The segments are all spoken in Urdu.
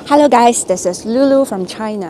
Hello guys, this is Lulu from China.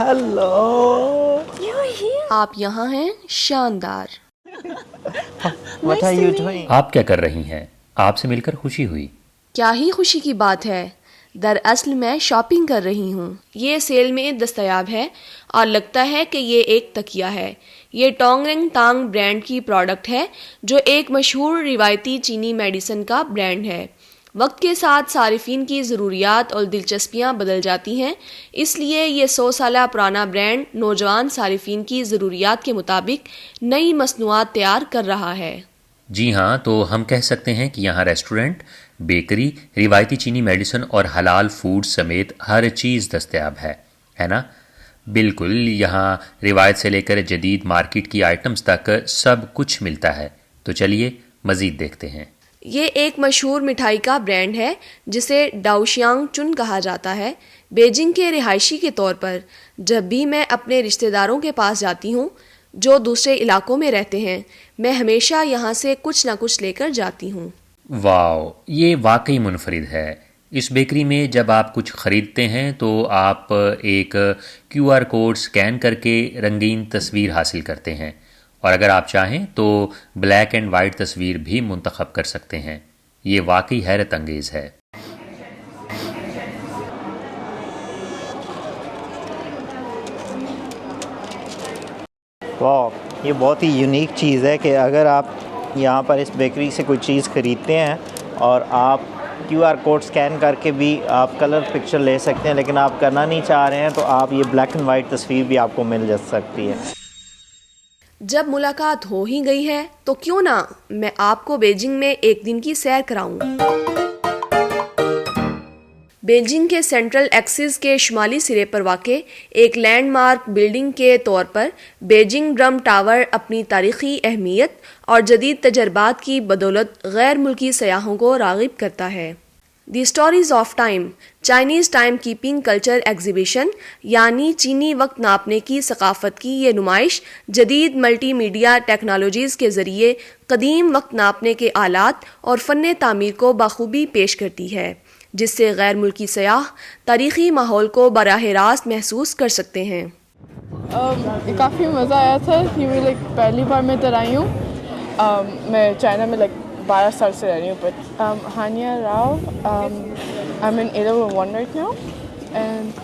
Hello. آپ یہاں ہیں. شاندار. What are you doing? آپ کیا کر رہی ہیں؟ آپ سے مل کر خوشی ہوئی. کیا ہی خوشی کی بات ہے. دراصل میں شاپنگ کر رہی ہوں. یہ سیل میں دستیاب ہے اور لگتا ہے کہ یہ ایک تکیہ ہے. یہ ٹونگ رنگ تانگ برانڈ کی پروڈکٹ ہے جو ایک مشہور روایتی چینی میڈیسن کا برانڈ ہے. وقت کے ساتھ صارفین کی ضروریات اور دلچسپیاں بدل جاتی ہیں، اس لیے یہ 100 سالہ پرانا برانڈ نوجوان صارفین کی ضروریات کے مطابق نئی مصنوعات تیار کر رہا ہے. جی ہاں، تو ہم کہہ سکتے ہیں کہ یہاں ریسٹورنٹ، بیکری، روایتی چینی میڈیسن اور حلال فوڈ سمیت ہر چیز دستیاب ہے نا؟ بالکل، یہاں روایت سے لے کر جدید مارکیٹ کی آئٹمز تک سب کچھ ملتا ہے. تو چلیے مزید دیکھتے ہیں. یہ ایک مشہور مٹھائی کا برانڈ ہے جسے ڈاؤشیانگ چن کہا جاتا ہے. بیجنگ کے رہائشی کے طور پر جب بھی میں اپنے رشتہ داروں کے پاس جاتی ہوں جو دوسرے علاقوں میں رہتے ہیں، میں ہمیشہ یہاں سے کچھ نہ کچھ لے کر جاتی ہوں. واو، یہ واقعی منفرد ہے. اس بیکری میں جب آپ کچھ خریدتے ہیں تو آپ ایک QR کوڈ سکین کر کے رنگین تصویر حاصل کرتے ہیں، اور اگر آپ چاہیں تو بلیک اینڈ وائٹ تصویر بھی منتخب کر سکتے ہیں. یہ واقعی حیرت انگیز ہے. واو، یہ بہت ہی یونیک چیز ہے کہ اگر آپ یہاں پر اس بیکری سے کوئی چیز خریدتے ہیں اور آپ QR کوڈ سکین کر کے بھی آپ کلر پکچر لے سکتے ہیں، لیکن آپ کرنا نہیں چاہ رہے ہیں تو آپ یہ بلیک اینڈ وائٹ تصویر بھی آپ کو مل جا سکتی ہے. جب ملاقات ہو ہی گئی ہے تو کیوں نہ میں آپ کو بیجنگ میں ایک دن کی سیر کراؤں. بیجنگ کے سینٹرل ایکسس کے شمالی سرے پر واقع ایک لینڈ مارک بلڈنگ کے طور پر بیجنگ ڈرم ٹاور اپنی تاریخی اہمیت اور جدید تجربات کی بدولت غیر ملکی سیاحوں کو راغب کرتا ہے. The stories of time, Chinese time keeping culture exhibition, یعنی چینی وقت ناپنے کی ثقافت کی یہ نمائش جدید ملٹی میڈیا ٹیکنالوجیز کے ذریعے قدیم وقت ناپنے کے آلات اور فن تعمیر کو بخوبی پیش کرتی ہے، جس سے غیر ملکی سیاح تاریخی ماحول کو براہ راست محسوس کر سکتے ہیں. کافی مزہ آیا تھا. یہ میں پہلی بار میں ادھر آئی ہوں. میں چائنا میں 12 سال سے رہ رہی ہوں. But Hania Rao, I mean A1 right now, and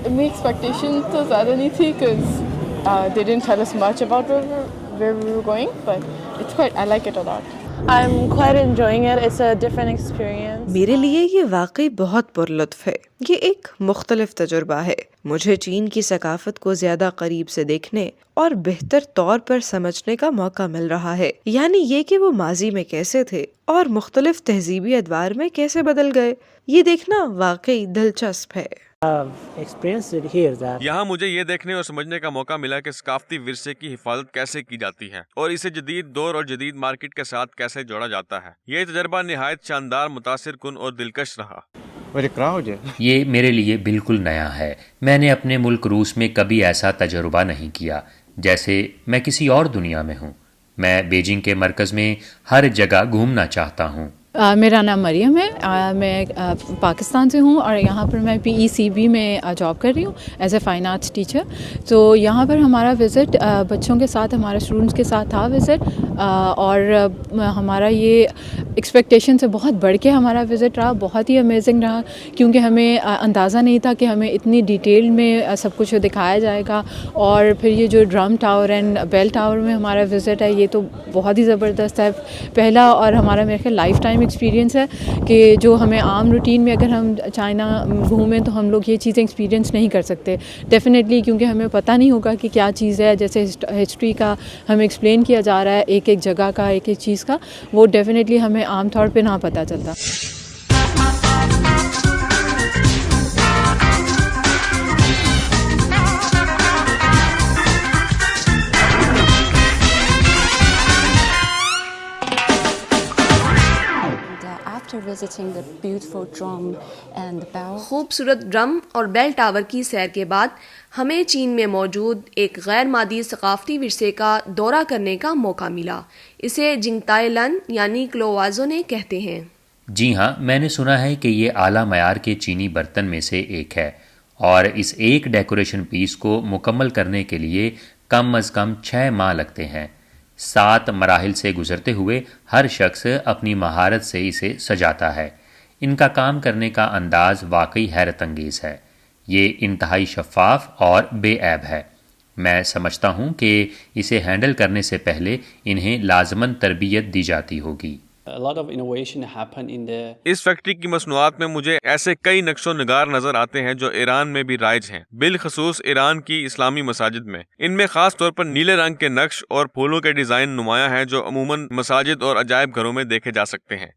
میری ایکسپیکٹیشن تو زیادہ نہیں تھی because they didn't tell us much about where we were going, but it's quite, I like it a lot. I'm quite enjoying it. It's a different experience. میرے لیے یہ واقعی بہت پرلطف ہے. یہ ایک مختلف تجربہ ہے. مجھے چین کی ثقافت کو زیادہ قریب سے دیکھنے اور بہتر طور پر سمجھنے کا موقع مل رہا ہے. یعنی یہ کہ وہ ماضی میں کیسے تھے اور مختلف تہذیبی ادوار میں کیسے بدل گئے. یہ دیکھنا واقعی دلچسپ ہے. یہاں مجھے یہ دیکھنے اور سمجھنے کا موقع ملا کہ ثقافتی ورثے کی حفاظت کیسے کی جاتی ہے اور اسے جدید دور اور جدید مارکیٹ کے ساتھ کیسے جوڑا جاتا ہے. یہ تجربہ نہایت شاندار، متاثر کن اور دلکش رہا. یہ میرے لیے بالکل نیا ہے. میں نے اپنے ملک روس میں کبھی ایسا تجربہ نہیں کیا، جیسے میں کسی اور دنیا میں ہوں. میں بیجنگ کے مرکز میں ہر جگہ گھومنا چاہتا ہوں. میرا نام مریم ہے. میں پاکستان سے ہوں اور یہاں پر میں PECB میں جاب کر رہی ہوں as a fine arts teacher. تو یہاں پر ہمارا وزٹ بچوں کے ساتھ، ہمارے اسٹوڈنٹس کے ساتھ تھا وزٹ. اور ہمارا یہ ایکسپیکٹیشن سے بہت بڑھ کے ہمارا وزٹ رہا، بہت ہی امیزنگ رہا، کیونکہ ہمیں اندازہ نہیں تھا کہ ہمیں اتنی ڈیٹیل میں سب کچھ دکھایا جائے گا. اور پھر یہ جو drum tower and bell tower میں ہمارا وزٹ ہے، یہ تو بہت ہی زبردست ہے. پہلا اور ہمارا میرے خیال لائف ٹائم ایکسپیرینس ہے کہ جو ہمیں عام روٹین میں اگر ہم چائنا گھومیں تو ہم لوگ یہ چیزیں ایکسپیرینس نہیں کر سکتے ڈیفینیٹلی، کیونکہ ہمیں پتہ نہیں ہوگا کہ کیا چیز ہے. جیسے ہسٹری کا ہمیں ایکسپلین کیا جا رہا ہے ایک ایک جگہ کا، ایک ایک چیز کا، وہ ڈیفینیٹلی ہمیں عام طور پہ نہ پتہ چلتا. After visiting the beautiful drum and the bell, خوبصورت ڈرم اور بیل ٹاور کی سیر کے بعد ہمیں چین میں موجود ایک غیر مادی ثقافتی ورثے کا دورہ کرنے کا موقع ملا. اسے جنگتائے لن یعنی کلووازونے کہتے ہیں. جی ہاں، میں نے سنا ہے کہ یہ اعلیٰ معیار کے چینی برتن میں سے ایک ہے، اور اس ایک ڈیکوریشن پیس کو مکمل کرنے کے لیے کم از کم 6 ماہ لگتے ہیں. 7 مراحل سے گزرتے ہوئے ہر شخص اپنی مہارت سے اسے سجاتا ہے. ان کا کام کرنے کا انداز واقعی حیرت انگیز ہے. یہ انتہائی شفاف اور بے عیب ہے. میں سمجھتا ہوں کہ اسے ہینڈل کرنے سے پہلے انہیں لازماً تربیت دی جاتی ہوگی. اس فیکٹری کی مصنوعات میں مجھے ایسے کئی نقش و نگار نظر آتے ہیں جو ایران میں بھی رائج ہیں، بالخصوص ایران کی اسلامی مساجد میں. ان میں خاص طور پر نیلے رنگ کے نقش اور پھولوں کے ڈیزائن نمایاں ہیں جو عموماً مساجد اور عجائب گھروں میں دیکھے جا سکتے ہیں.